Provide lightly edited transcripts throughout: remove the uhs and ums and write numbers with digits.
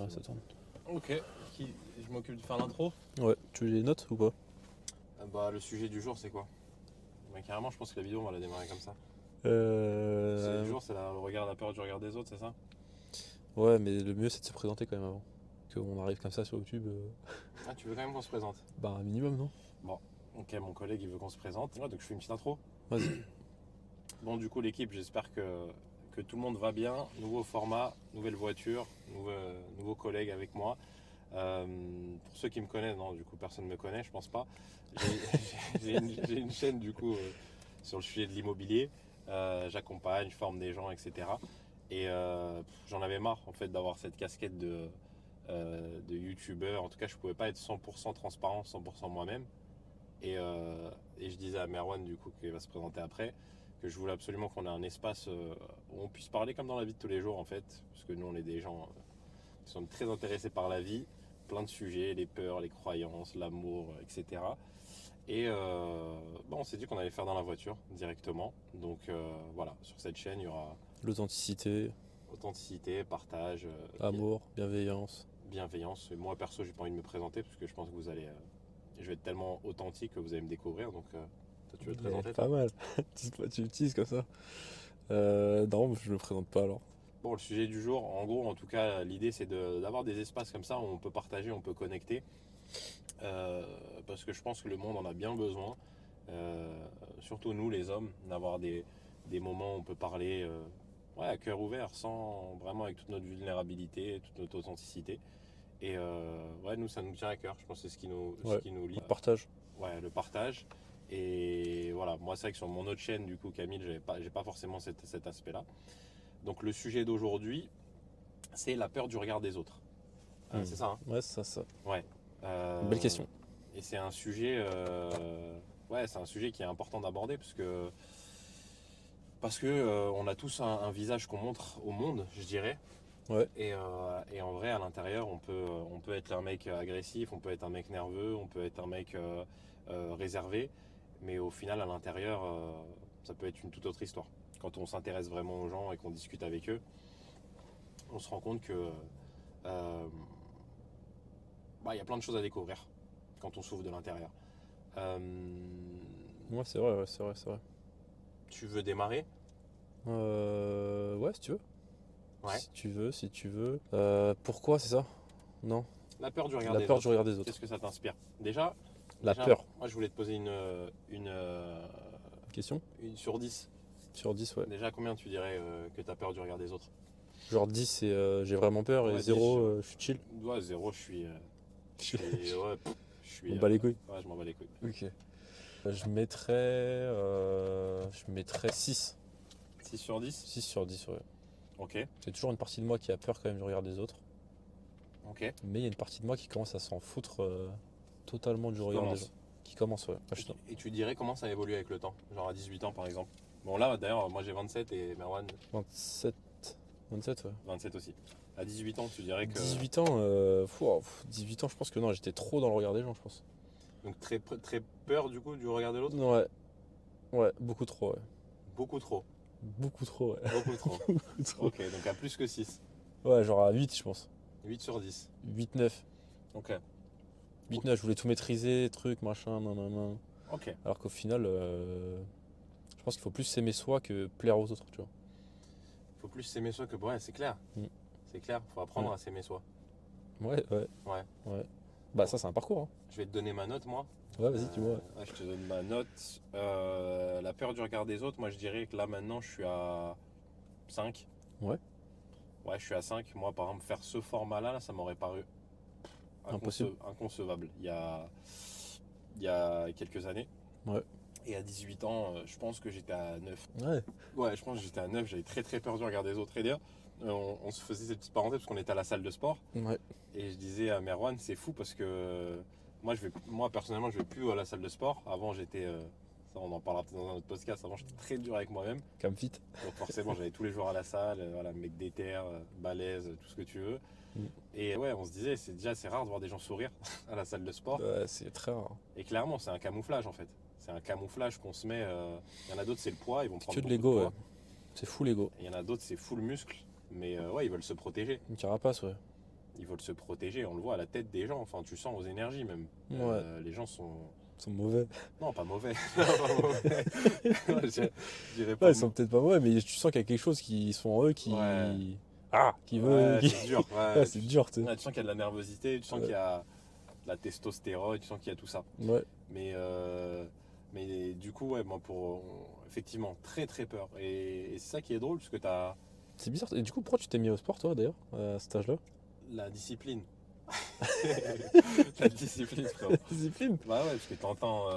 Ouais, ça tourne. Ok, je m'occupe de faire l'intro. Ouais, tu les notes ou pas? Bah, le sujet du jour, c'est quoi? Bah, carrément, je pense que la vidéo, on va la démarrer comme ça. Le sujet du jour, c'est le regard, la peur du regard des autres, c'est ça? Ouais, mais le mieux c'est de se présenter quand même avant. Qu'on arrive comme ça sur YouTube, Ah, tu veux quand même qu'on se présente? bah un minimum, non? Bon, ok, mon collègue, il veut qu'on se présente. Ouais, donc je fais une petite intro. Vas-y. Bon, du coup, l'équipe, j'espère que tout le monde va bien. Nouveau format, nouvelle voiture, nouveau collègue avec moi. Pour ceux qui me connaissent, non, du coup, personne ne me connaît, je pense pas. J'ai une chaîne, du coup, sur le sujet de l'immobilier. J'accompagne, je forme des gens, etc. Et j'en avais marre, en fait, d'avoir cette casquette de youtubeur. En tout cas, je pouvais pas être 100% transparent, 100% moi-même. Et je disais à Merwan, du coup, qui va se présenter après, que je voulais absolument qu'on ait un espace où on puisse parler comme dans la vie de tous les jours, en fait. Parce que nous, on est des gens qui sont très intéressés par la vie, plein de sujets, les peurs, les croyances, l'amour, etc. Et bah, on s'est dit qu'on allait faire dans la voiture directement. Donc voilà, sur cette chaîne, il y aura L'authenticité, authenticité, partage, amour, bienveillance. bienveillance. Et moi, perso, j'ai pas envie de me présenter parce que je pense que vous allez. Je vais être tellement authentique que vous allez me découvrir. Donc, toi, tu veux te présenter, Pas toi? mal. Tu l'utilises comme ça. Non, je me présente pas alors. Bon, le sujet du jour, en gros, en tout cas, l'idée, c'est d'avoir des espaces comme ça où on peut partager, on peut connecter. Euh, Parce que je pense que le monde en a bien besoin. Euh, Surtout nous, les hommes, d'avoir des moments où on peut parler ouais, à cœur ouvert, sans vraiment avec toute notre vulnérabilité, toute notre authenticité. Et ouais, nous, ça nous tient à cœur. Je pense que c'est ce Ouais, qui nous lie. on partage. Ouais, le partage. Et voilà, moi, c'est vrai que sur mon autre chaîne, du coup, Camille, j'ai pas forcément cet aspect-là. Donc, le sujet d'aujourd'hui, c'est la peur du regard des autres. C'est ça, hein? Ouais, c'est ça. Ouais. Belle Euh, question. et c'est un sujet, ouais, c'est un sujet qui est important d'aborder parce que on a tous un visage qu'on montre au monde, je dirais. Ouais. Et en vrai, à l'intérieur, on peut être un mec agressif, on peut être un mec nerveux, on peut être un mec réservé, mais au final, à l'intérieur, ça peut être une toute autre histoire. Quand on s'intéresse vraiment aux gens et qu'on discute avec eux, on se rend compte que euh, bah, y a plein de choses à découvrir quand on s'ouvre de l'intérieur. Euh, Ouais, c'est vrai, ouais, c'est vrai, c'est vrai. Tu veux démarrer? Ouais, si tu veux. Ouais. Si tu veux, si tu veux. Pourquoi c'est ça? Non. La peur du regard La des peur du autres. regard des autres. Qu'est-ce que ça t'inspire? La Déjà, peur. moi je voulais te poser une, Question? une sur 10. Sur 10, ouais. Déjà, combien tu dirais que tu as peur du regard des autres? Genre 10 c'est j'ai vraiment peur et Ouais, 10, 0 je suis chill. ouais, 0, ouais, Je m'en bats les couilles. ouais, je m'en bats les couilles. Ok. Je mettrais 6. 6 sur 10. 6 sur 10, ouais. Ok, C'est toujours une partie de moi qui a peur quand même du regard des autres. ok. Mais il y a une partie de moi qui commence à s'en foutre totalement du Qui regard des gens. commence. Qui commence, ouais. Et tu dirais comment ça évolue avec le temps? Genre à 18 ans par exemple. Bon là d'ailleurs, moi j'ai 27 et Merwan 27. 27, ouais. 27 aussi. À 18 ans, tu dirais que. 18 ans, 18 ans, je pense que non, j'étais trop dans le regard des gens, je pense. Donc très peur du coup du regard de l'autre? Ouais, ouais, beaucoup trop, ouais. Beaucoup trop. Beaucoup trop, ouais. Beaucoup trop. Beaucoup trop. Ok, donc à plus que 6. Ouais, genre à 8, je pense. 8 sur 10. 8, 9. Ok. 8, 9, je voulais tout maîtriser, trucs, machin, nan, nan, nan. Ok. Alors qu'au final, je pense qu'il faut plus s'aimer soi que plaire aux autres, tu vois. Faut plus s'aimer soi que. Ouais, c'est clair. Mm. C'est clair, faut apprendre Ouais. à s'aimer soi. Ouais, ouais, Ouais. ouais. Bah ça, c'est un parcours, hein. Je vais te donner ma note, moi. Ouais, vas-y, tu vois. Ouais, je te donne ma note. La peur du regard des autres, moi je dirais que là maintenant je suis à 5. Ouais, Ouais, je suis à 5. Moi, par exemple, faire ce format-là, là, ça m'aurait paru impossible. inconcevable il y a quelques années. Ouais. Et à 18 ans, je pense que j'étais à 9. Ouais. Ouais, je pense que j'étais à 9. J'avais très peur du regard des autres. Et d'ailleurs, on se faisait ces petites parenthèses parce qu'on était à la salle de sport. Ouais. Et je disais à Merwan, c'est fou parce que moi personnellement, je vais plus à la salle de sport. Avant, j'étais, ça on en parlera peut-être dans un autre podcast. Avant, j'étais très dur avec moi-même. Cam fit. Donc forcément, j'allais tous les jours à la salle, voilà, mec déter, balèze, tout ce que tu veux. Mm. Et ouais, on se disait, c'est rare de voir des gens sourire à la salle de sport. Ouais, c'est très rare. Et clairement, c'est un camouflage en fait. C'est un camouflage qu'on se met. Il y en a d'autres, c'est le poids, ils vont C'est prendre que de beaucoup de l'ego, ouais. poids. C'est fou l'ego. Et il y en a d'autres, c'est full muscle. Mais ouais, ils veulent se protéger. Une carapace, ouais. ils veulent se protéger. On le voit à la tête des gens. Enfin, tu sens aux énergies même. Les gens sont. Ils sont mauvais. Non, pas mauvais. Non, pas mauvais. Je dirais pas. Ouais, ils sont peut-être pas mauvais, mais tu sens qu'il y a quelque chose qui sont en eux qui. Ouais. Qui veut. Ouais, c'est dur. Ouais, c'est dur, tu sais. Ouais, tu sens qu'il y a de la nervosité, tu sens Ouais. qu'il y a de la testostérone, tu sens qu'il y a tout ça. Ouais. Mais du coup, ouais, moi, effectivement, très très peur. Et c'est ça qui est drôle, parce que tu as C'est bizarre. Et du coup, pourquoi tu t'es mis au sport, toi, d'ailleurs, à cet âge-là? la discipline. La discipline, frérot. Discipline. Bah ouais, parce que t'entends.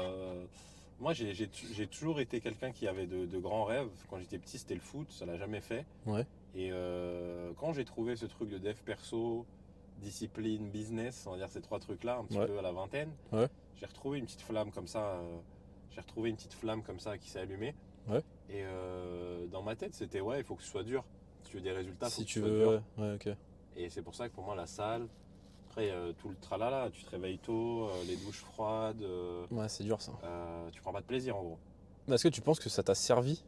Moi, j'ai toujours été quelqu'un qui avait de grands rêves. Quand j'étais petit, c'était le foot, ça l'a jamais fait. Ouais. Et quand j'ai trouvé ce truc de dev perso, discipline, business, on va dire ces trois trucs-là, un petit Ouais. peu à la vingtaine, Ouais. j'ai retrouvé une petite flamme comme ça. J'ai retrouvé une petite flamme comme ça qui s'est allumée. Ouais. Et dans ma tête, c'était ouais, il faut que ce soit dur. Si tu veux des résultats, il faut Si que tu ce soit veux. dur. Ouais, ok. Et c'est pour ça que pour moi, la salle, après tout le tralala, tu te réveilles tôt, les douches froides, Ouais, c'est dur ça. tu prends pas de plaisir en gros. Mais est-ce que tu penses que ça t'a servi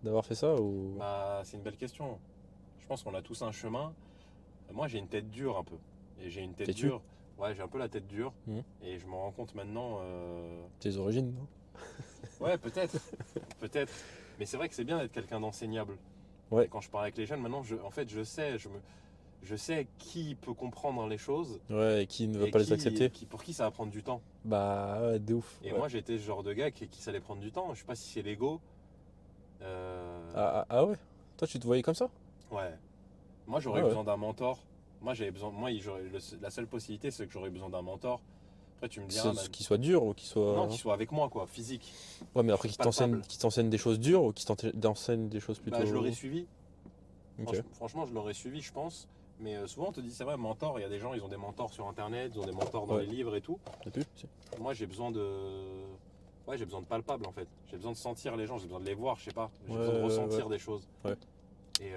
d'avoir fait ça ou. Bah, c'est une belle question. Je pense qu'on a tous un chemin. Moi, j'ai une tête dure un peu. Et j'ai une tête Têtu. dure. Ouais, j'ai un peu la tête dure. Mhm. Et je me rends compte maintenant. Tes origines, non? Ouais, peut-être. Peut-être. Mais c'est vrai que c'est bien d'être quelqu'un d'enseignable. Ouais. Et quand je parle avec les jeunes, maintenant, en fait, je sais qui peut comprendre les choses. Ouais, et qui ne veut Et pas les accepter? pour qui ça va prendre du temps. Bah, ouais, de ouf. Et Ouais. moi, j'étais ce genre de gars qui ça allait prendre du temps. Je sais pas si c'est l'ego. Ah ouais? Toi, tu te voyais comme ça? Ouais. Moi, j'aurais Ah ouais. besoin d'un mentor. Moi, la seule possibilité, c'est que j'aurais besoin d'un mentor. Après, tu me diras, Qu'il soit dur ou qu'il soit. non, qu'il soit avec moi, quoi, physique. Ouais, mais après, palpable. qu'il t'enseigne des choses dures ou qu'il t'enseigne des choses plutôt. Bah, je l'aurais suivi. Ok. Franchement, je l'aurais suivi, je pense. Mais souvent, on te dit, c'est vrai, mentor, il y a des gens, ils ont des mentors sur Internet, ils ont des mentors dans Ouais. les livres et tout. T'as pu? Si. Moi, j'ai besoin de. Ouais, j'ai besoin de palpable, en fait. J'ai besoin de sentir les gens, j'ai besoin de les voir, je sais pas. J'ai besoin de Ouais, ressentir ouais. des choses. Ouais. Et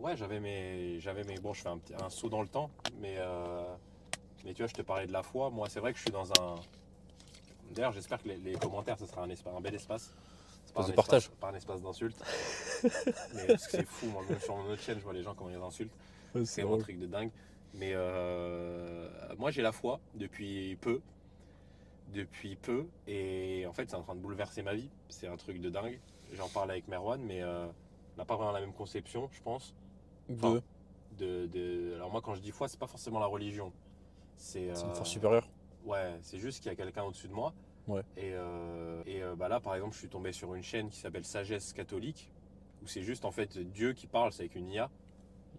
ouais, j'avais mes. Bon, je fais un saut dans le temps, mais tu vois, je te parlais de la foi. Moi, c'est vrai que je suis dans un. D'ailleurs, j'espère que les commentaires, ce sera un bel espace. Espace de partage. Pas un espace d'insultes. Mais parce que c'est fou, moi, même sur mon autre chaîne, je vois les gens comment ils insultent. Ouais, C'est un truc de dingue. Mais moi, j'ai la foi depuis peu. Et en fait, c'est en train de bouleverser ma vie. C'est un truc de dingue. J'en parle avec Merwan, mais on n'a pas vraiment la même conception, je pense. Enfin, alors moi, quand je dis foi, c'est pas forcément la religion. C'est une force supérieure. Ouais, c'est juste qu'il y a quelqu'un au-dessus de moi. Ouais. Et bah là, par exemple, je suis tombé sur une chaîne qui s'appelle Sagesse Catholique, où c'est juste en fait Dieu qui parle, c'est avec une IA.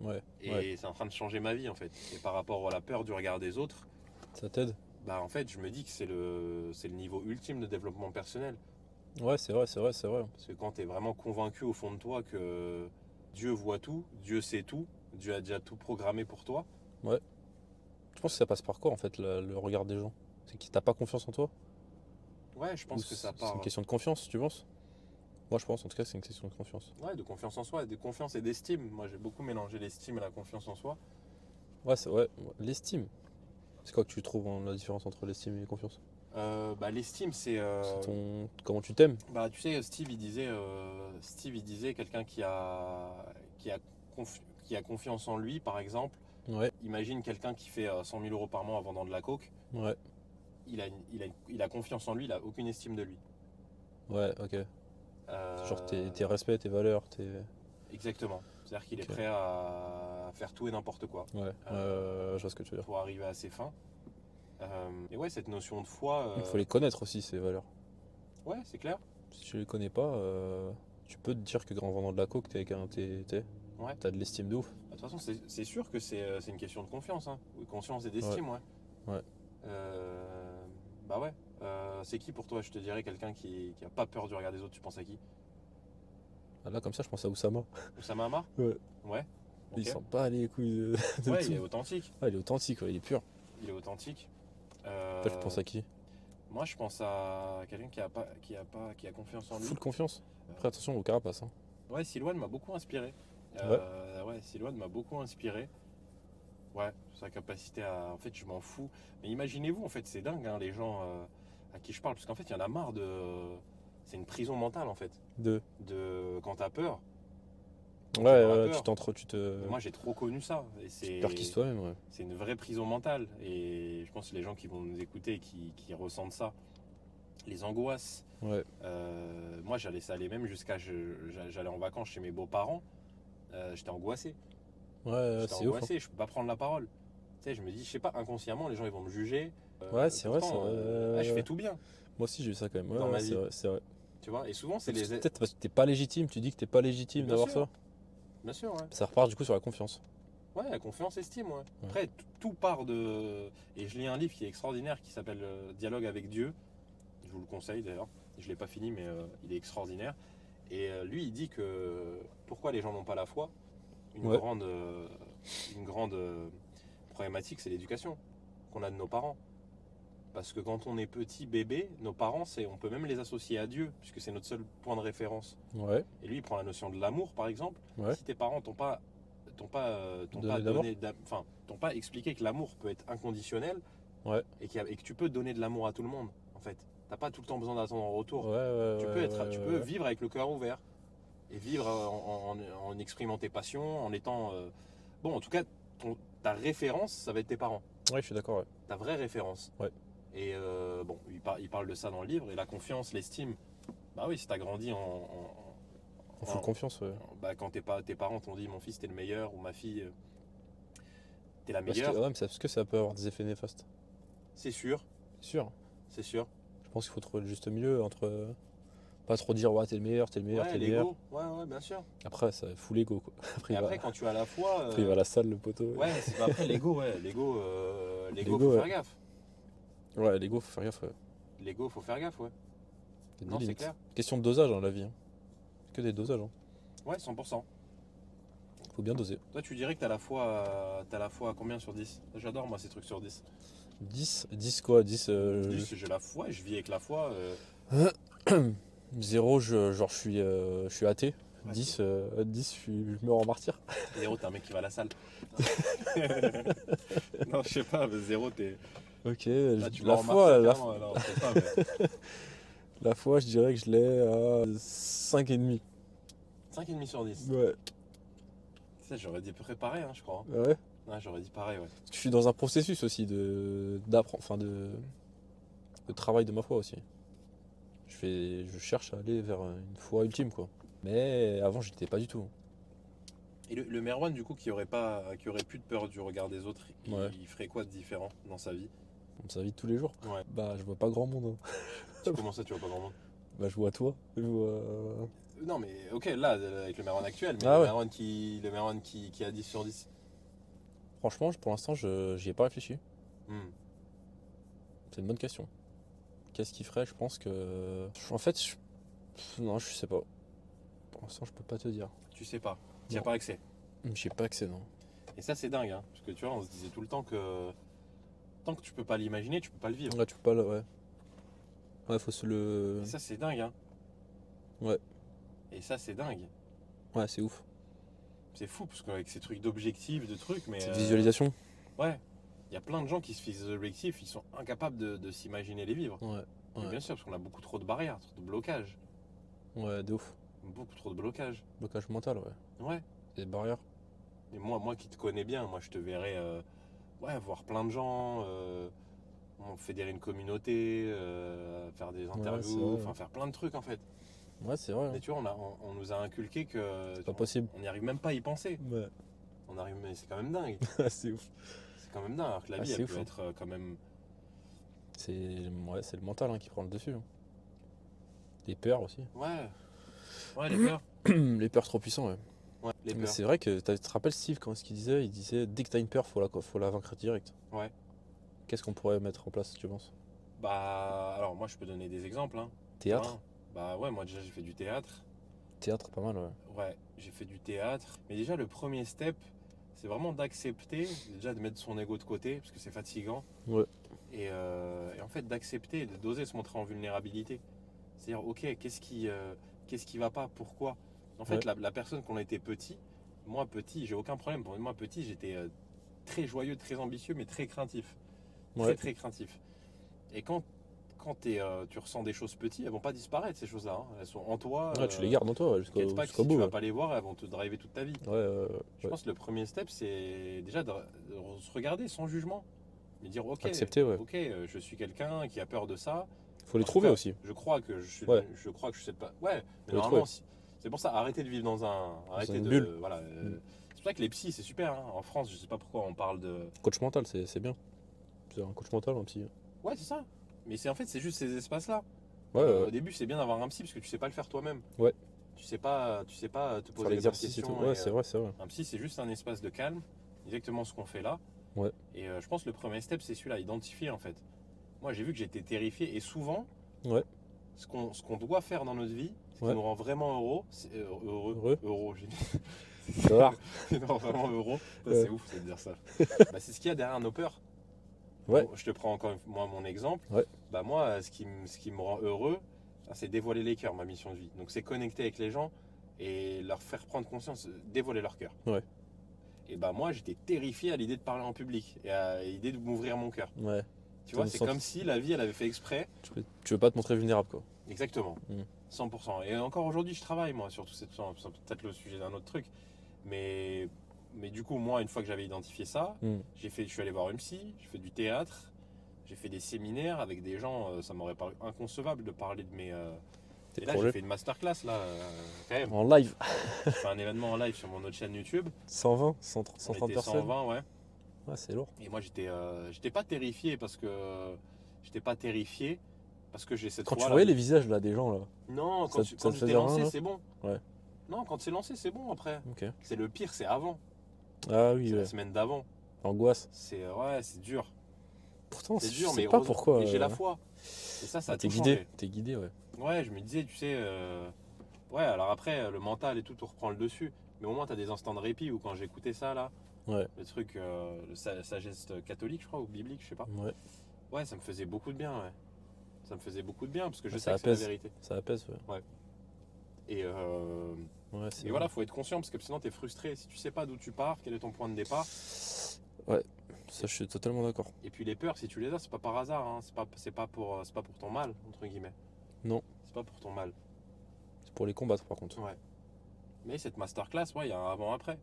Ouais. Et Ouais. c'est en train de changer ma vie en fait. Et par rapport à la peur du regard des autres, Ça t'aide? bah en fait, je me dis que c'est le niveau ultime de développement personnel. Ouais, c'est vrai, c'est vrai, c'est vrai. Parce que quand tu es vraiment convaincu au fond de toi que Dieu voit tout, Dieu sait tout, Dieu a déjà tout programmé pour toi. Ouais. Je pense que ça passe par quoi en fait le regard des gens? C'est que t'as pas confiance en toi? Ouais, je pense Ou que ça c'est part. une question de confiance, tu penses? Moi je pense en tout cas c'est une question de confiance. Ouais, de confiance en soi, de confiance et d'estime. Moi, j'ai beaucoup mélangé l'estime et la confiance en soi. Ouais, c'est ouais. L'estime. C'est quoi que tu trouves la différence entre l'estime et la confiance? Bah, l'estime, c'est. C'est comment tu t'aimes? Bah, tu sais, Steve, il disait quelqu'un qui a confiance en lui, par exemple. Ouais, Imagine quelqu'un qui fait 100 000 euros par mois en vendant de la coke. ouais, Il a confiance en lui, il a aucune estime de lui. ouais, ok. Euh, Genre tes respects, tes valeurs, Exactement. C'est-à-dire qu'il est Ok. prêt à faire tout et n'importe quoi Ouais, je vois ce que tu veux dire. pour arriver à ses fins. Et ouais, cette notion de foi. Il faut les connaître aussi, ces valeurs. Ouais, c'est clair. Si tu les connais pas, tu peux te dire que en vendant de la coke, Ouais. t'as de l'estime de ouf. De toute façon, c'est sûr que c'est une question de confiance, hein. Ou de conscience et d'estime, ouais. Ouais. Bah ouais. C'est qui pour toi, je te dirais, quelqu'un qui a pas peur du regard des autres, tu penses à qui? Ah, là, comme ça, je pense à Oussama. Oussama Hamar? Ouais. Ouais. Il Ok. sent pas les couilles de Ouais, tout. il est authentique. Ah, il est authentique, ouais, il est pur. Il est authentique. Toi, tu penses à qui? Moi, je pense à quelqu'un qui a confiance en lui. Full confiance. Après, attention au carapace. Hein. Ouais, Silouane m'a beaucoup inspiré. Ouais, Silouane m'a beaucoup inspiré. Ouais, sa capacité à. En fait, je m'en fous. Mais imaginez-vous, en fait, c'est dingue, hein, les gens à qui je parle. Parce qu'en fait, il y en a marre de. C'est une prison mentale, en fait. De. Quand t'as peur, Donc, Ouais, tu auras ouais, peur. tu te Moi, j'ai trop connu ça. Et perquises toi-même, ouais. c'est une vraie prison mentale. Et je pense que les gens qui vont nous écouter, qui ressentent ça, les angoisses. Ouais, Moi, ça allait même jusqu'à. J'allais en vacances chez mes beaux-parents. J'étais angoissé. ouais, J'étais c'est ouf, hein. angoissé. Je peux pas prendre la parole. Tu sais, je me dis, je sais pas, inconsciemment, les gens ils vont me juger. Ouais, c'est vrai, c'est Pourtant, vrai. je fais tout bien Moi aussi, j'ai eu ça quand même. Ouais, dans ouais, ma vie. c'est vrai. Tu vois. Et souvent, c'est Peut-être parce que t'es pas légitime, tu dis que t'es pas légitime Bien d'avoir sûr. ça. Bien sûr, ouais. Ça repart du coup sur la confiance. Ouais, la confiance, estime, ouais. Après, tout part de. Et je lis un livre qui est extraordinaire qui s'appelle Dialogue avec Dieu. Je vous le conseille d'ailleurs. Je l'ai pas fini, mais il est extraordinaire. Et lui, il dit que pourquoi les gens n'ont pas la foi, une Ouais. grande, une grande problématique, c'est l'éducation qu'on a de nos parents. Parce que quand on est petit bébé, nos parents, on peut même les associer à Dieu, puisque c'est notre seul point de référence. Ouais, Et lui, il prend la notion de l'amour, par exemple. ouais. Si tes parents D'abord. t'ont pas expliqué que l'amour peut être inconditionnel Ouais. et que tu peux donner de l'amour à tout le monde, en fait. T'as pas tout le temps besoin d'attendre en retour. Ouais, ouais, Tu ouais, peux être, ouais, tu ouais, peux ouais. vivre avec le cœur ouvert et vivre en exprimant tes passions, en étant bon. En tout cas, ta référence, ça va être tes parents. Ouais, je suis d'accord, ouais. Ta vraie référence. Ouais. Et bon, il parle de ça dans le livre et la confiance, l'estime. Bah oui, si t'as grandi On fout confiance, ouais. bah, quand tes parents t'ont dit mon fils t'es le meilleur ou ma fille t'es la Parce que, meilleure, ouais, mais parce que ça peut avoir des effets néfastes. c'est sûr, C'est sûr. c'est sûr. Je pense qu'il faut trouver le juste milieu entre. Pas trop dire, ouais, t'es le meilleur, t'es le meilleur, Ouais, t'es le meilleur. l'ego, ouais, bien sûr. Après, ça fout l'ego, quoi. Après, Et il va, après, quand tu as la foi, après, il va à la salle, le poteau. ouais, c'est pas après l'ego, ouais, l'ego, L'ego, faut ouais. faire gaffe. Ouais, l'ego, faut faire gaffe, ouais. L'ego, faut faire gaffe, ouais. Il y a des Non, c'est limites. clair. Question de dosage, hein, la vie. Hein. Que des dosages, hein. Ouais, 100%. Faut bien doser. Toi, tu dirais que t'as la foi à combien sur 10? J'adore, moi, ces trucs sur 10. 10 quoi? 10. 10, j'ai la foi, je vis avec la foi. 0, genre, je suis athée. Ouais, 10, 10 je meurs en martyr. 0, t'es un mec qui va à la salle. Non, je sais pas, mais 0, t'es. Ok, Là, tu la m'en foi, remarques carrément, alors, je sais pas, mais la foi, je dirais que je l'ai à 5,5. 5,5 sur 10. Ouais. Ça, j'aurais dit préparé, hein, je crois. Ouais. Ouais, j'aurais dit pareil, ouais. Parce que je suis dans un processus aussi enfin de travail de ma foi aussi. Je cherche à aller vers une foi ultime, quoi. Mais avant, je l'étais pas du tout. Et le Merwan, du coup, qui aurait plus de peur du regard des autres, Ouais. il ferait quoi de différent dans sa vie? Dans sa vie de tous les jours. Ouais. Bah, je vois pas grand monde, hein. Comment ça, tu vois pas grand monde? Bah, je vois toi. Je vois. Non, mais ok, là, avec le Merwan actuel, mais Ah le ouais. Merwan qui a 10 sur 10. Franchement, pour l'instant, j'y ai pas réfléchi. Hmm. C'est une bonne question. Qu'est-ce qu'il ferait? Je pense que. En fait, non, je sais pas. Pour l'instant, je peux pas te dire. Tu sais pas, tu as Non. pas accès. J'ai pas accès, non. Et ça, c'est dingue, hein, parce que tu vois, on se disait tout le temps que tant que tu peux pas l'imaginer, tu peux pas le vivre. Ouais, tu peux pas le. Ouais. Ouais, faut se le. Et ça, c'est dingue, hein. Ouais. Et ça, c'est dingue. Ouais, c'est ouf. C'est fou, parce qu'avec ces trucs d'objectifs, de trucs, mais. Cette visualisation. Ouais. Il y a plein de gens qui se fixent des objectifs, ils sont incapables de s'imaginer les vivre. Ouais. Mais Ouais. bien sûr, parce qu'on a beaucoup trop de barrières, trop de blocages. Ouais, de ouf. Beaucoup trop de blocages. Blocage mental, ouais. Ouais. Des barrières. Et moi qui te connais bien, moi je te verrais ouais, voir plein de gens, fédérer une communauté, faire des c'est interviews, vrai. enfin faire plein de trucs en fait. Ouais, c'est vrai. Mais Hein. tu vois, on nous a inculqué que C'est pas possible. on n'y arrive même pas à y penser. Ouais. Mais c'est quand même dingue. C'est ouf. C'est quand même dingue. Alors que la Ah, vie, c'est elle ouf, peut hein. être quand même. C'est c'est le mental, hein, qui prend le dessus. Hein. Les peurs aussi. Ouais. Ouais, les peurs. Les peurs trop puissants, ouais. Ouais, les Mais peurs. c'est vrai que tu te rappelles Steve quand ce qu'il disait? Il disait dès que t'as une peur, faut la vaincre direct. Ouais. Qu'est-ce qu'on pourrait mettre en place, tu penses? Bah, alors moi je peux donner des exemples. Hein. Théâtre? Hein. Bah ouais, moi déjà j'ai fait du théâtre. Théâtre, pas mal, ouais. Ouais, j'ai fait du théâtre. Mais déjà, le premier step, c'est vraiment d'accepter, déjà de mettre son ego de côté, parce que c'est fatigant. Ouais. Et en fait, d'accepter, d'oser se montrer en vulnérabilité. C'est-à-dire, ok, qu'est-ce qui va pas? Pourquoi? En fait, Ouais. la personne qu'on était petit, moi petit, j'ai aucun problème. Pour moi petit, j'étais très joyeux, très ambitieux, mais très craintif. Très, Ouais. très craintif. Et quand tu ressens des choses petites, elles vont pas disparaître ces choses-là, hein. Elles sont en toi. Ouais, tu les gardes en toi ouais, T'inquiète pas que jusqu'au si bout. tu vas Ouais, pas les voir, elles vont te driver toute ta vie. Je ouais. pense que le premier step, c'est déjà de se regarder sans jugement. Mais dire, ok, Accepter, ouais. ok, je suis quelqu'un qui a peur de ça. Faut les En tout trouver cas, aussi. je crois que je suis, Ouais. je crois que je sais pas. Ouais, mais Faut les normalement, trouver. c'est pour ça, arrêtez de vivre dans un, arrêtez une de, bulle. voilà. C'est pour ça que les psys, c'est super, hein. En France, je sais pas pourquoi on parle de. Coach mental, c'est bien. C'est un coach mental, un psy. Ouais, c'est ça. Mais c'est en fait, c'est juste ces espaces-là. Ouais, Au début, c'est bien d'avoir un psy parce que tu sais pas le faire toi-même. Ouais. Tu sais pas te faire poser les bonnes l'exercice et tout. questions. Ouais, c'est vrai, c'est vrai. Un psy, c'est juste un espace de calme, exactement ce qu'on fait là. Ouais. Et je pense que le premier step, c'est celui-là, identifier en fait. Moi, j'ai vu que j'étais terrifié et souvent, Ouais. ce qu'on doit faire dans notre vie, ce Ouais. qui nous rend vraiment heureux, heureux, j'ai dit. Ça va. Qui nous rend vraiment heureux. Ça, Ouais. c'est ouf c'est de dire ça. Bah, c'est ce qu'il y a derrière nos peurs. Ouais. Bon, je te prends encore moi mon exemple. Ouais. Bah moi, ce qui me rend heureux, c'est dévoiler les cœurs, ma mission de vie. Donc c'est connecter avec les gens et leur faire prendre conscience, dévoiler leur cœur. Ouais. Et bah moi, j'étais terrifié à l'idée de parler en public et à l'idée de m'ouvrir mon cœur. Ouais. Tu vois, Comme c'est ça. comme si la vie, elle avait fait exprès. Tu veux pas te montrer vulnérable, quoi. Exactement. Mm. 100%. Et encore aujourd'hui, je travaille, moi, sur tout ça. C'est peut-être le sujet d'un autre truc. Mais du coup, moi, une fois que j'avais identifié ça, Mm. je suis allé voir une psy, j'ai fait du théâtre, j'ai fait des séminaires avec des gens, ça m'aurait paru inconcevable de parler de mes. Tes Et là, j'ai projets fait une masterclass, là, quand même. en live. J'ai fait un événement en live sur mon autre chaîne YouTube. 120, On 130 était personnes. 120, ouais. Ouais, c'est lourd. Et moi, j'étais pas terrifié parce que. J'étais pas terrifié parce que j'ai cette Quand tu foi-là. voyais les visages là des gens là. Non, Ça quand te j'étais faisait lancé, rien, là c'est bon. Ouais. Non, quand c'est lancé, c'est bon après. Ok. C'est le pire, c'est avant. Ah oui, C'est ouais. la semaine d'avant. Angoisse. Ouais, c'est dur. Pourtant, C'est je dur, sais mais pas heureusement- pourquoi. mais j'ai la foi. Et ça a T'es tout guidé. changé. T'es guidé, ouais. Ouais, je me disais, tu sais, ouais, alors après, le mental et tout reprend le dessus. Mais au moins, t'as des instants de répit où quand j'écoutais ça, là, Ouais. le truc, sagesse catholique, je crois, ou biblique, je sais pas. Ouais. Ouais, ça me faisait beaucoup de bien, ouais. Ça me faisait beaucoup de bien parce que je Ouais, sais ça que c'est la apaise. vérité. Ça apaise, ouais. Et, Ouais, c'est et voilà, faut être conscient parce que sinon, t'es frustré. Si tu sais pas d'où tu pars, quel est ton point de départ. Ça, je suis totalement d'accord. Et puis les peurs, si tu les as, c'est pas par hasard, hein. C'est pas pour ton mal, entre guillemets. Non. C'est pas pour ton mal. C'est pour les combattre, par contre. Ouais. Mais cette masterclass, ouais, il y a un avant-après.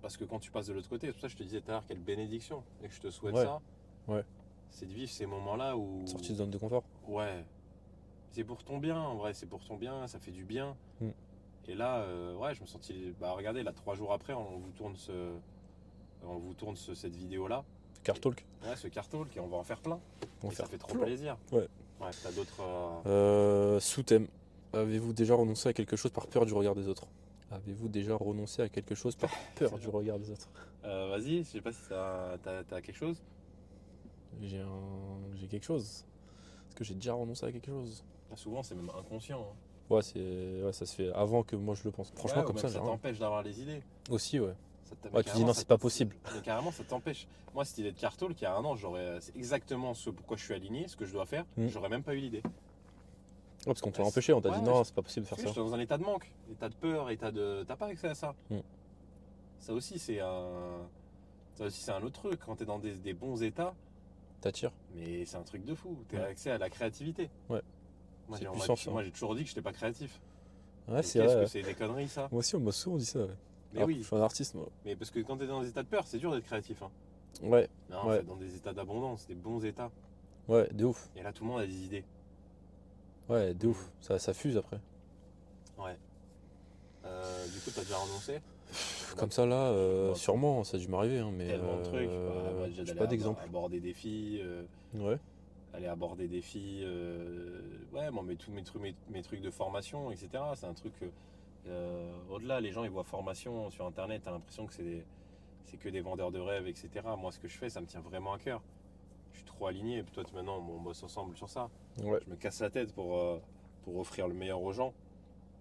Parce que quand tu passes de l'autre côté, c'est pour ça que je te disais tout à l'heure, quelle bénédiction. Et que je te souhaite Ouais. ça. Ouais. C'est de vivre ces moments-là où. Sortie de zone de confort. Ouais. C'est pour ton bien, en vrai, c'est pour ton bien, ça fait du bien. Mm. Et là, ouais, je me sentis. Bah, regardez, là, 3 jours après, on vous tourne cette vidéo-là. Car talk. Ouais, ce cartalk, et on va en faire plein. On va Et ça faire fait trop plein. plaisir. Ouais. Ouais, t'as d'autres. Sous-thème. Avez-vous déjà renoncé à quelque chose par peur du regard des autres? Avez-vous déjà renoncé à quelque chose par peur du regard des autres? Vas-y, je sais pas si t'as quelque chose. J'ai quelque chose. Est-ce que j'ai déjà renoncé à quelque chose? Souvent, c'est même inconscient, hein. Ouais, ça se fait avant que moi je le pense. Franchement, Ouais, comme ou ça, même j'ai ça rien. t'empêche d'avoir les idées. Aussi, ouais. Mais Ouais, tu dis carrément, non, c'est pas possible. Mais carrément, ça t'empêche. Moi, cette idée de cartalk, il y a un an, c'est exactement ce pourquoi je suis aligné, ce que je dois faire. Mm. J'aurais même pas eu l'idée. Ouais, parce qu'on t'a empêché, on t'a dit Ouais, non, c'est pas possible de faire Tu sais, ça. j'étais dans un état de manque, état de peur, t'as pas accès à ça. Mm. Ça aussi, c'est un autre truc. Quand t'es dans des bons états, T'attires. mais c'est un truc de fou. T'as Ouais. accès à la créativité. Ouais. Moi, C'est on puissant, m'a ça. moi, j'ai toujours dit que j'étais pas créatif. Ouais, Mais c'est qu'est-ce vrai. que c'est des conneries, ça? Moi aussi, on m'a souvent dit ça. Ouais. Mais Alors, oui, je suis un artiste, moi. mais parce que quand t'es dans des états de peur, c'est dur d'être créatif, hein. Ouais, Non, en Ouais. fait, dans des états d'abondance, des bons états. ouais, de ouf. Et là, tout le monde a des idées. Ouais, de ouf. Ça fuse après. Ouais. Du coup, t'as déjà renoncé? Comme ça, là, Bah, sûrement, ça a dû m'arriver, hein, mais Tellement de trucs. Bah, déjà j'ai d'aller pas d'exemple. aborder des filles. Ouais, Aller aborder des filles. Ouais, moi, tous mes trucs de formation, etc. C'est un truc. Au-delà, les gens, ils voient formation sur Internet, t'as l'impression que c'est que des vendeurs de rêves, etc. Moi, ce que je fais, ça me tient vraiment à cœur. Je suis trop aligné. Et puis toi, maintenant, on bosse ensemble sur ça. ouais. Je me casse la tête pour offrir le meilleur aux gens.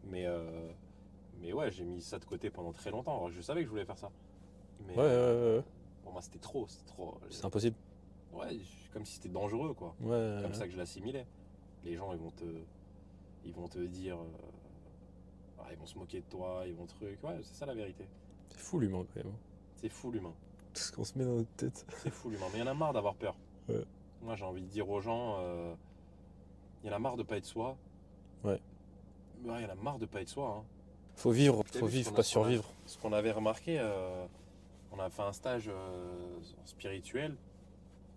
Mais ouais, j'ai mis ça de côté pendant très longtemps. Alors, je savais que je voulais faire ça. Mais Ouais. pour moi, c'était trop. C'est impossible. Ouais, comme si c'était dangereux, quoi. Ouais. Comme ça que je l'assimilais. Les gens, ils vont te dire, ils vont se moquer de toi, ils vont truc. Ouais, c'est ça la vérité. C'est fou l'humain quand même. C'est fou l'humain. Tout ce qu'on se met dans notre tête. C'est fou l'humain. Mais il y en a marre d'avoir peur. Ouais. Moi, j'ai envie de dire aux gens, Il y en a marre de pas être soi. Ouais. Ouais, il y en a marre de pas être soi. Hein. Faut vivre, T'as faut vu vivre, pas survivre. ce qu'on avait remarqué, on a fait un stage spirituel.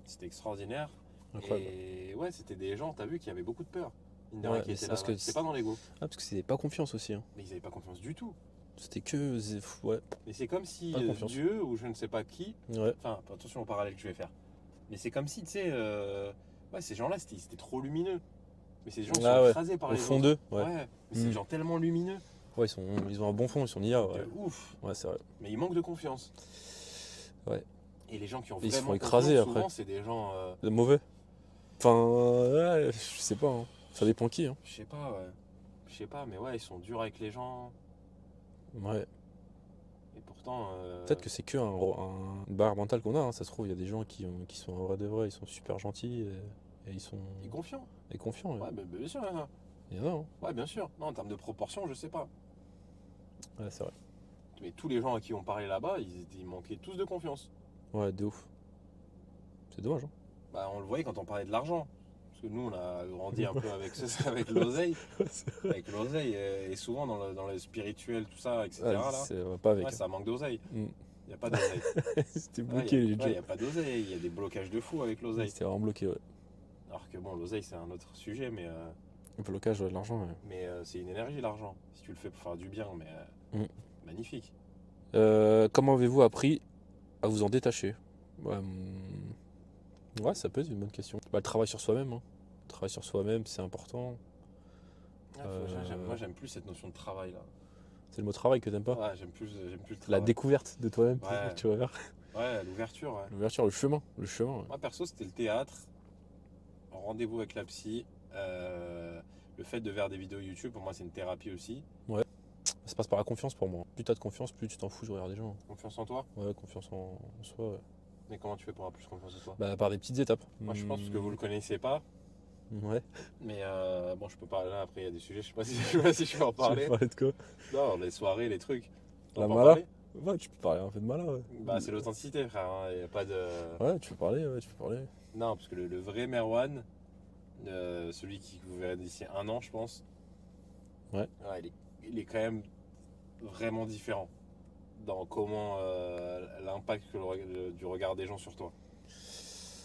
C'était extraordinaire. Incroyable. Et ouais, c'était des gens, t'as vu, qui avaient beaucoup de peur. Mine de Ouais, rien, qui mais étaient c'est là. parce que C'était pas dans l'ego. parce que c'était pas confiance aussi. Hein. Mais ils avaient pas confiance du tout. C'était que. Ouais, Mais c'est comme si pas confiance. Dieu, ou je ne sais pas qui, Ouais. enfin, attention au parallèle que je vais faire. Mais c'est comme si, tu sais, ouais, ces gens-là, c'était trop lumineux. Mais ces gens, ils Ah sont ouais. écrasés par Au les fond autres. d'eux, ouais. Ouais, mais c'est des gens tellement lumineux. Ouais, ils ont un bon fond, ils sont IA, ouais. De ouf. Ouais, c'est vrai. Mais ils manquent de confiance. Ouais. Et les gens qui ont Et ils se vraiment font écraser confiance, après. souvent, c'est des gens, De mauvais. Enfin, ouais, je sais pas. Hein. Ça dépend qui. Hein. je sais pas, ouais. Je sais pas, mais ouais, ils sont durs avec les gens. Ouais. Et pourtant, Peut-être que c'est que un barre mental qu'on a. Hein. Ça se trouve, il y a des gens qui sont en vrai de vrai, ils sont super gentils et ils sont ils sont confiants. et confiants. Ouais, bah, bien sûr. Hein. Il y en a. Hein. Ouais, bien sûr. Non, en termes de proportion, je sais pas. Ouais, c'est vrai. Mais tous les gens à qui on parlait là-bas, ils manquaient tous de confiance. Ouais, de ouf. C'est dommage. Hein. Bah, on le voyait quand on parlait de l'argent. Parce que nous, on a grandi un peu avec, avec l'oseille. Avec l'oseille. Et souvent, dans le spirituel, tout ça, etc. Ah, là, pas avec. ouais, ça manque d'oseille. Mm. Il n'y a pas d'oseille. C'était Ouais, bloqué, les il n'y jeux. a pas d'oseille. Il y a des blocages de fou avec l'oseille. C'était vraiment bloqué, ouais. Alors que bon, l'oseille, c'est un autre sujet, mais, Le blocage de l'argent, ouais. c'est une énergie, l'argent. Si tu le fais pour faire du bien, mais magnifique. Comment avez-vous appris à vous en détacher? Ouais, ouais, ça peut être une bonne question. Bah, le travail sur soi-même. Hein. Le travail sur soi-même, c'est important. Moi, j'aime plus cette notion de travail, là. C'est le mot travail que t'aimes pas? Ouais, j'aime plus le La travail. découverte de toi-même, Ouais. tu vas vers. Ouais, l'ouverture, ouais. L'ouverture, le chemin. Le chemin, ouais. Moi, perso, c'était le théâtre, rendez-vous avec la psy, le fait de faire des vidéos YouTube, pour moi, c'est une thérapie aussi. Ça passe par la confiance pour moi. Plus t'as de confiance, plus tu t'en fous de regarder des gens. Confiance en toi. Ouais, confiance en soi, ouais. Mais comment tu fais pour avoir plus confiance en toi? Bah, par des petites étapes. Moi, je pense que vous le connaissez pas, Ouais. mais bon, je peux parler là, après, il y a des sujets, je sais pas si, je sais pas si je peux en parler. Tu veux parler de quoi? Non, les soirées, les trucs. La On peut en mala? parler. Ouais, tu peux parler un peu de mala, ouais. Bah, c'est l'authenticité, frère, il n'y a pas de... Ouais, tu peux parler, ouais, tu peux parler. Non, parce que le vrai Merwan, celui qui vous verrez d'ici un an, je pense, Ouais. il est quand même vraiment différent dans comment l'impact du regard des gens sur toi.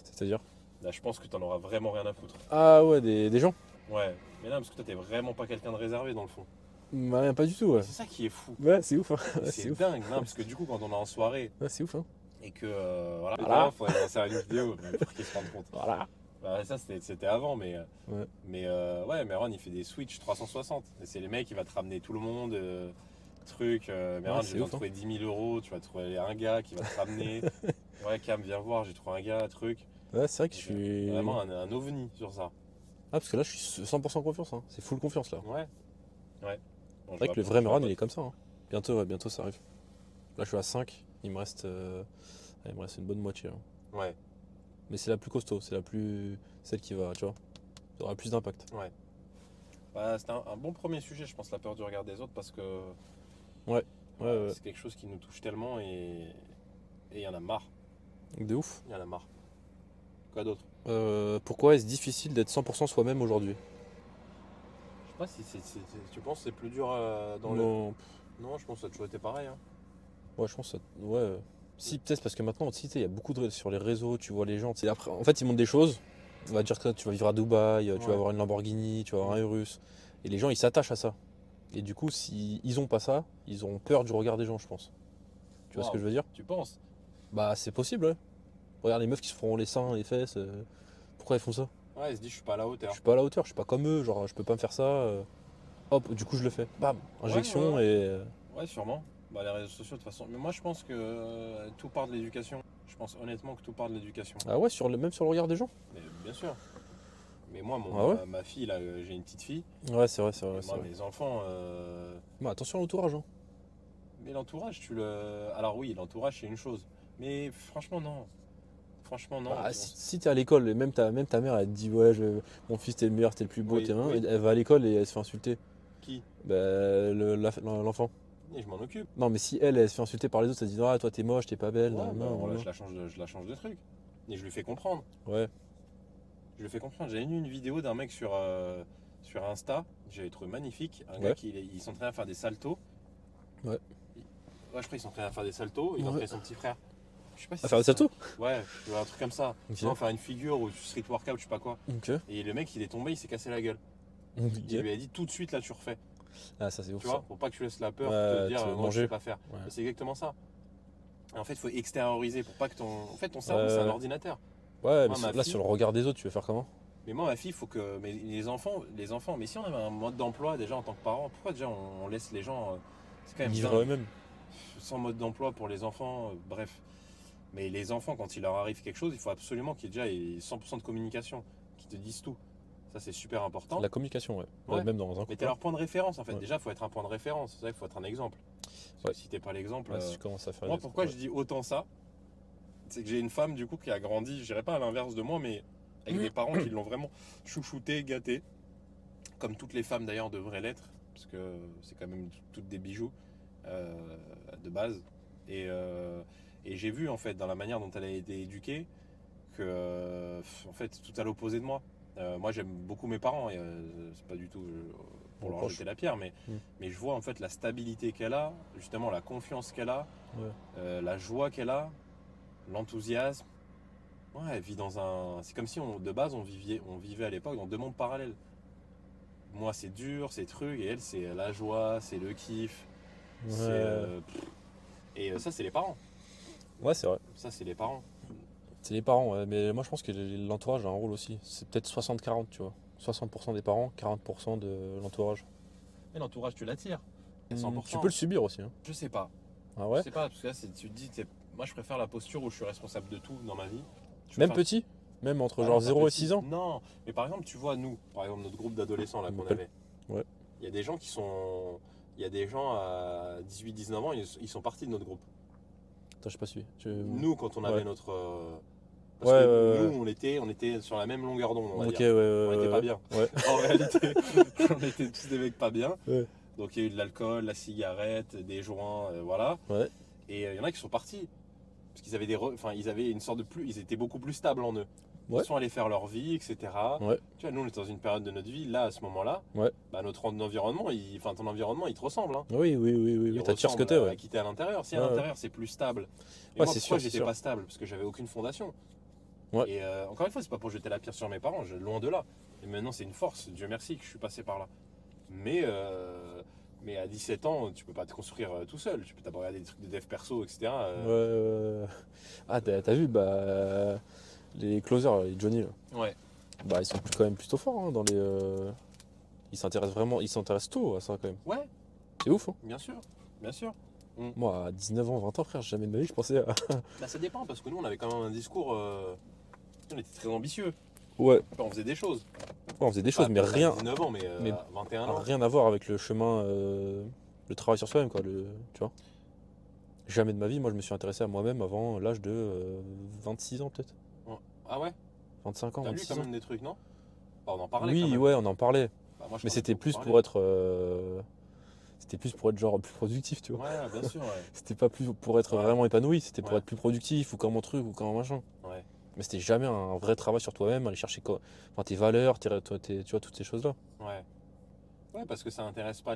C'est-à-dire? Là, je pense que t'en auras vraiment rien à foutre. Ah ouais, des gens? Ouais, mais non, parce que toi, t'es vraiment pas quelqu'un de réservé dans le fond. Bah, pas du tout, ouais. C'est ça qui est fou. Ouais, c'est ouf, hein. Et Ouais, c'est ouf. dingue, non, parce que du coup, quand on est en soirée Ouais, c'est ouf, hein. et que voilà, Voilà. il faudrait lancer une vidéo pour qu'ils se rendent compte. Voilà. Bah, ça, c'était avant, Ouais. ouais, Merwan, il fait des switch 360. Et c'est les mecs, il va te ramener tout le monde, truc. Merwan, Ouais, j'ai c'est besoin ouf, de trouver 10 000 euros, tu vas trouver un gars qui va te ramener. Ouais, Cam, viens voir, j'ai trouvé un gars, truc. Ouais, c'est vrai que je suis. Vraiment un ovni sur ça. Ah, parce que là, je suis 100% confiance, hein. C'est full confiance, là. Ouais. Ouais. Bon, C'est vrai que le vrai Meron, il est comme ça. Hein. Bientôt, ouais, bientôt, ça arrive. Là, je suis à 5. Il me reste une bonne moitié. Hein. Ouais. Mais c'est la plus costaud. C'est celle qui va, tu vois. Ça aura plus d'impact. Ouais. Bah, c'était un bon premier sujet, je pense, la peur du regard des autres, parce que Ouais. c'est quelque chose qui nous touche tellement et il y en a marre. De ouf. Il y en a marre. Quoi d'autre? Pourquoi est-ce difficile d'être 100% soi-même aujourd'hui? Je sais pas si tu penses que c'est plus dur dans le... Non. Non, je pense que ça a toujours été pareil. Hein. Ouais, je pense que ça. Ouais. Si, peut-être parce que maintenant, tu sais, il y a beaucoup de sur les réseaux, tu vois les gens. Après, en fait, ils montrent des choses. On va dire que tu vas vivre à Dubaï, tu Ouais. vas avoir une Lamborghini, tu vas avoir un Urus. Et les gens, ils s'attachent à ça. Et du coup, si ils ont pas ça, ils ont peur du regard des gens, je pense. Tu vois ce que je veux dire? Tu penses? Bah, c'est possible, ouais. Regarde les meufs qui se feront les seins, les fesses. Pourquoi elles font ça? Ouais, il se dit, je suis pas à la Je hauteur. suis pas à la hauteur, je suis pas comme eux, genre, je peux pas me faire ça. Hop, du coup, je le fais. Bam, injection Ouais. et. Ouais, sûrement. Bah, les réseaux sociaux, de toute façon. Mais moi, je pense que tout part de l'éducation. Je pense honnêtement que tout part de l'éducation. Ah ouais, même sur le regard des gens? Mais bien sûr. Mais moi, Ah ouais? ma fille, là, j'ai une petite fille. Ouais, c'est vrai, c'est vrai. Et c'est moi, vrai. mes enfants, Mais attention à l'entourage, hein. mais l'entourage, alors oui, l'entourage, c'est une chose. Mais franchement, non. Franchement, non. Bah, si t'es à l'école et même ta mère elle te dit ouais mon fils t'es le meilleur, t'es le plus beau, Oui, t'es un, oui. et elle va à l'école et elle se fait insulter. Qui? Bah, l'enfant. Et je m'en occupe. Non mais si elle se fait insulter par les autres, elle dit ah toi t'es moche, t'es pas belle. Ouais, Non, bah, non, voilà, non. je la change de truc. Et je lui fais comprendre. Ouais. Je le fais comprendre. J'avais vu une vidéo d'un mec sur Insta, j'avais trouvé magnifique. Un Ouais. gars il s'entraînait à faire des saltos. Ouais. Ouais, je crois qu'il s'entraînait à faire des saltos. Il Ouais. entraînait son petit frère. Je sais pas si À faire des c'est ça. saltos? Ouais, un truc comme ça. Ok. Non, faire une figure ou du street workout, je sais pas quoi. Ok. Et le mec, il est tombé, il s'est cassé la gueule. Ok. Il lui a dit tout de suite, là, tu refais. Ah, ça c'est ouf Tu ça. vois, pour pas que tu laisses la peur Ouais, te dire te non, je manger. sais pas faire. Ouais. Mais c'est exactement ça. Et en fait, il faut extérioriser pour pas que ton cerveau, c'est un ordinateur. Ouais, Moi, mais ma là fille- sur le regard des autres, tu veux faire comment? Mais moi, ma fille, il faut que. Mais les enfants, mais si on avait un mode d'emploi déjà en tant que parent, pourquoi déjà on laisse les gens. C'est quand même Vivre dingue. eux-mêmes. Sans mode d'emploi pour les enfants, bref. Mais les enfants, quand il leur arrive quelque chose, il faut absolument qu'il y ait déjà 100% de communication, qu'ils te disent tout. Ça, c'est super important. La communication, ouais. Ouais. Même dans un Mais couple. t'es leur point de référence en fait. Ouais. Déjà, il faut être un point de référence. C'est vrai qu'il faut être un exemple. Parce que Ouais. si t'es pas l'exemple. Ouais, si tu commences à faire Moi, des pourquoi trucs, je dis autant ça, c'est que j'ai une femme du coup qui a grandi, je dirais pas à l'inverse de moi, mais avec des parents qui l'ont vraiment chouchouté, gâté. Comme toutes les femmes d'ailleurs devraient l'être, parce que c'est quand même toutes des bijoux de base. Et j'ai vu en fait dans la manière dont elle a été éduquée que en fait tout à l'opposé de moi. Moi j'aime beaucoup mes parents, et c'est pas du tout pour leur Reproche. jeter la pierre, mais je vois en fait la stabilité qu'elle a, justement la confiance qu'elle a, Ouais. la joie qu'elle a, l'enthousiasme. Ouais, elle vit dans un. C'est comme si de base on vivait à l'époque dans deux mondes parallèles. Moi c'est dur, c'est truc, et elle c'est la joie, c'est le kiff. C'est, et ça c'est les parents. Ouais, c'est vrai. Ça c'est les parents. C'est les parents, ouais. Mais moi je pense que l'entourage a un rôle aussi. C'est peut-être 60-40, tu vois. 60% des parents, 40% de l'entourage. Et l'entourage tu l'attires. À 100%. Tu peux le subir aussi. Hein. Je sais pas. Ah ouais? Je sais pas, parce que là tu te dis, moi je préfère la posture où je suis responsable de tout dans ma vie. Même petit? Même entre Ah genre non, pas 0 et petit. 6 ans? Non, mais par exemple, tu vois, nous, par exemple, notre groupe d'adolescents là Je qu'on m'appelle. avait, Ouais. il y a des gens qui sont. Il y a des gens à 18-19 ans, ils sont partis de notre groupe. Attends, j'ai pas suivi. Nous, quand on avait Ouais. notre. Parce Ouais, que ouais, nous, on était sur la même longueur d'onde, on va Ok, dire. ouais, On était pas bien. Ouais. En réalité, on était tous des mecs pas bien. Ouais. Donc il y a eu de l'alcool, la cigarette, des joints, voilà. Ouais. Et il y en a qui sont partis. Parce qu'ils avaient ils avaient une sorte de plus. Ils étaient beaucoup plus stables en eux. Ouais. Ils sont allés faire leur vie, etc. Ouais. Tu vois, nous on était dans une période de notre vie, là, à ce moment-là, Ouais. bah, notre environnement, ton environnement, il te ressemble. Hein. Oui, Il t'attires ce que ressemble t'es, à ouais. quitter à l'intérieur. Si à Ouais, l'intérieur c'est plus stable. Et Ouais, moi, c'est pourquoi sûr, c'est j'étais sûr. pas stable? Parce que j'avais aucune fondation. Ouais. Et encore une fois, c'est pas pour jeter la pierre sur mes parents, loin de là. Et maintenant, c'est une force, Dieu merci que je suis passé par là. Mais à 17 ans, tu peux pas te construire tout seul. Tu peux d'abord regarder des trucs de dev perso, etc. Ah, t'as vu, bah. Les closers, les Johnny, là. Ouais. Bah, ils sont quand même plutôt forts hein, dans les. Ils s'intéressent tôt à ça quand même. Ouais, C'est ouf, hein. bien sûr. Bien sûr. Moi, à 19 ans, 20 ans, frère, jamais de ma vie, je pensais à. Bah, ça dépend, parce que nous, on avait quand même un discours. On était très ambitieux. Ouais, On faisait des choses. on faisait des choses, Pas mais peut-être à rien, 19 ans, mais mais 21 ans. rien à voir avec le chemin, le travail sur soi-même, quoi. Tu vois. Jamais de ma vie, moi, je me suis intéressé à moi-même avant l'âge de 26 ans, peut-être. Ah ouais? 25 ans, T'as lu 26 quand ans. même des trucs, non? Bah, on en parlait quand Oui, même. ouais, on en parlait. Bah, moi, je Mais t'en ai c'était beaucoup plus parlé. pour être. C'était plus pour être genre plus productif, tu vois. Ouais, bien sûr, ouais. C'était pas plus pour être Ouais. vraiment épanoui, c'était pour Ouais. être plus productif ou comme un truc ou comme un machin. Ouais. Mais c'était jamais un vrai travail sur toi-même, aller chercher quoi, enfin, tes valeurs, tu vois, toutes ces choses-là. Ouais. Ouais, parce que ça intéresse pas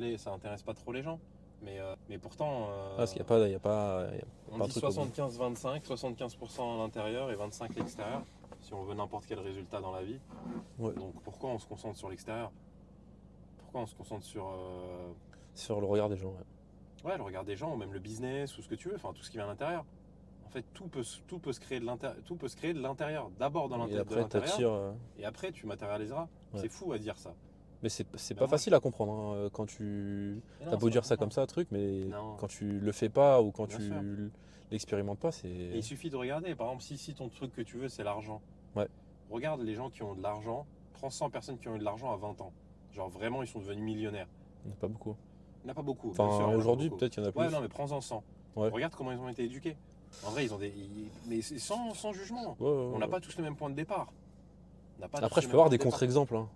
trop les gens. Mais pourtant, Parce qu'il n'y a pas, on pas un dit truc au bout. 75-25, 75% à l'intérieur et 25 à l'extérieur, si on veut n'importe quel résultat dans la vie. Ouais. Donc pourquoi on se concentre sur l'extérieur? Pourquoi on se concentre Sur le regard des gens. Ouais. le regard des gens, ou même le business, ou ce que tu veux, enfin tout ce qui vient à l'intérieur. En fait, tout peut se créer de l'intérieur. D'abord dans Et de après, l'intérieur, t'attires. et après tu matérialiseras. Ouais. C'est fou à dire ça. Mais c'est pas moi, facile à comprendre hein, quand tu. Mais non, T'as beau c'est dire pas ça comprendre. comme ça, truc, mais Non. quand tu le fais pas ou quand Bien tu sûr. l'expérimentes pas, c'est. Et il suffit de regarder. Par exemple, si ton truc que tu veux, c'est l'argent. Ouais. Regarde les gens qui ont de l'argent. Prends 100 personnes qui ont eu de l'argent à 20 ans. Genre vraiment, ils sont devenus millionnaires. Il n'y en a pas beaucoup. Il n'y en a pas beaucoup. bien sûr, il y en Enfin, a aujourd'hui, beaucoup. peut-être qu'il y en a plus. Ouais, non, mais prends-en 100. Ouais. Regarde comment ils ont été éduqués. En vrai, mais c'est sans jugement. Ouais, On n'a pas tous le même point de départ. On n'a pas tous Après, le je même peux avoir point des de départ. contre-exemples. Hein.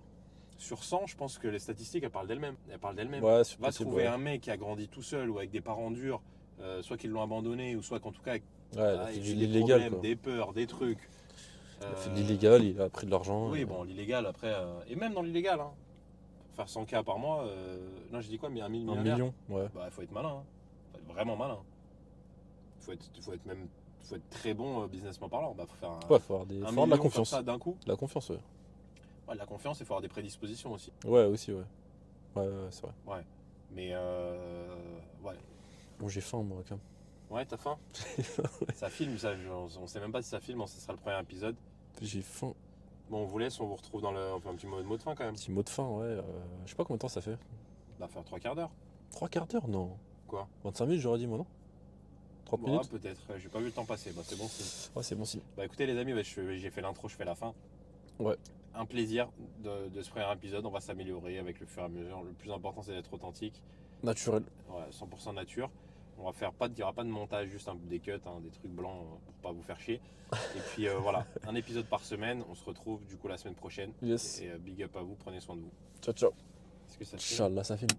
Sur 100, je pense que les statistiques, elles parlent d'elles-mêmes. Ouais, c'est Va possible. trouver Ouais. un mec qui a grandi tout seul ou avec des parents durs, soit qu'ils l'ont abandonné, ou soit qu'en tout cas, Ouais, il y a eu des l'illégal, problèmes, quoi. des peurs, des trucs. Il a fait de l'illégal, il a pris de l'argent. Oui, bon, l'illégal après, et même dans l'illégal, hein, pour faire 100K par mois, non, j'ai dit quoi, mais un Un millionnaire. million, ouais. Bah, il faut être malin, hein. Faut être vraiment malin. Faut être très bon businessment parlant. Bah, faut faire Ouais, faut avoir, un faut avoir de million la comme confiance. ça d'un coup. De la confiance, ouais. Ouais, de la confiance, il faut avoir des prédispositions aussi. Ouais, aussi, ouais. Ouais, c'est vrai. Ouais. Mais ouais. Bon, j'ai faim, moi, quand même. Ouais, t'as faim? Ça filme, ça. On sait même pas si ça filme, ce sera le premier épisode. J'ai faim. Bon, on vous laisse, on vous retrouve dans le. On fait un petit mot de fin quand même. Petit mot de fin, ouais. Je sais pas combien de temps ça fait. Bah, faire 3 quarts d'heure. 3 quarts d'heure, non. Quoi? 25 minutes, j'aurais dit, moi, non? 30 Bah, minutes? peut-être. J'ai pas vu le temps passer. Bah, c'est bon signe. Ouais, c'est bon signe. Bah, écoutez, les amis, bah, j'ai fait l'intro, je fais la fin. Ouais. Un plaisir de ce premier épisode. On va s'améliorer avec le fur et à mesure. Le plus important, c'est d'être authentique. Naturel. Ouais, 100% nature. On va faire pas, il n'y aura pas de montage, juste des cuts, hein, des trucs blancs pour pas vous faire chier. Et puis voilà, un épisode par semaine. On se retrouve du coup la semaine prochaine. Yes. Et big up à vous, prenez soin de vous. Ciao, ciao. Est-ce que ça te fait Inch'Allah, ça filme.